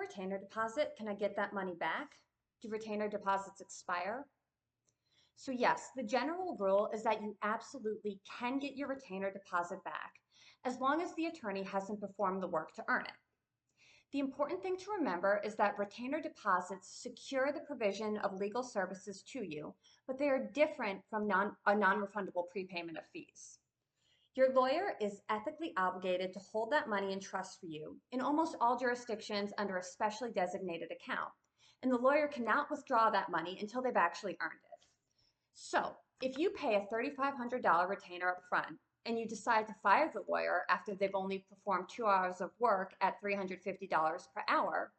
retainer deposit, can I get that money back? Do retainer deposits expire? So yes, the general rule is that you absolutely can get your retainer deposit back as long as the attorney hasn't performed the work to earn it. The important thing to remember is that retainer deposits secure the provision of legal services to you, but they are different from a non-refundable prepayment of fees. Your lawyer is ethically obligated to hold that money in trust for you in almost all jurisdictions under a specially designated account, and the lawyer cannot withdraw that money until they've actually earned it. So, if you pay a $3,500 retainer up front and you decide to fire the lawyer after they've only performed 2 hours of work at $350 per hour,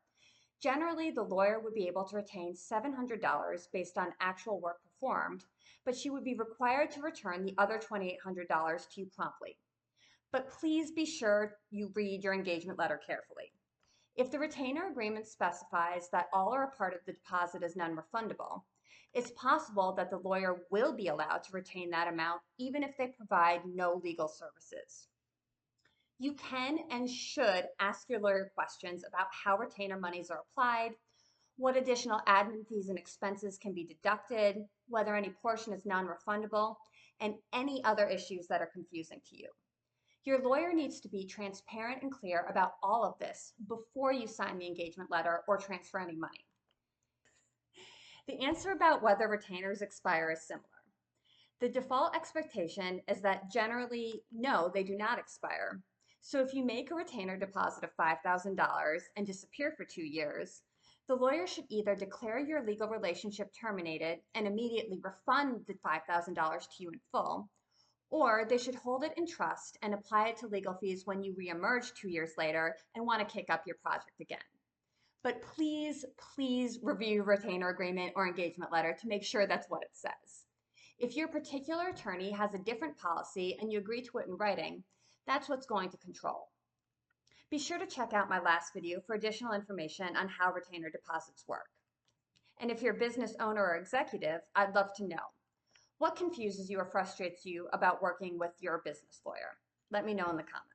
generally the lawyer would be able to retain $700 based on actual work performed, but she would be required to return the other $2,800 to you promptly. But please be sure you read your engagement letter carefully. If the retainer agreement specifies that all or a part of the deposit is non-refundable, it's possible that the lawyer will be allowed to retain that amount even if they provide no legal services. You can and should ask your lawyer questions about how retainer monies are applied, what additional admin fees and expenses can be deducted, whether any portion is non-refundable, and any other issues that are confusing to you. Your lawyer needs to be transparent and clear about all of this before you sign the engagement letter or transfer any money. The answer about whether retainers expire is similar. The default expectation is that generally, no, they do not expire. So if you make a retainer deposit of $5,000 and disappear for 2 years, the lawyer should either declare your legal relationship terminated and immediately refund the $5,000 to you in full, or they should hold it in trust and apply it to legal fees when you reemerge 2 years later and want to kick up your project again. But please, please review your retainer agreement or engagement letter to make sure that's what it says. If your particular attorney has a different policy and you agree to it in writing, that's what's going to control. Be sure to check out my last video for additional information on how retainer deposits work. And if you're a business owner or executive, I'd love to know. What confuses you or frustrates you about working with your business lawyer? Let me know in the comments.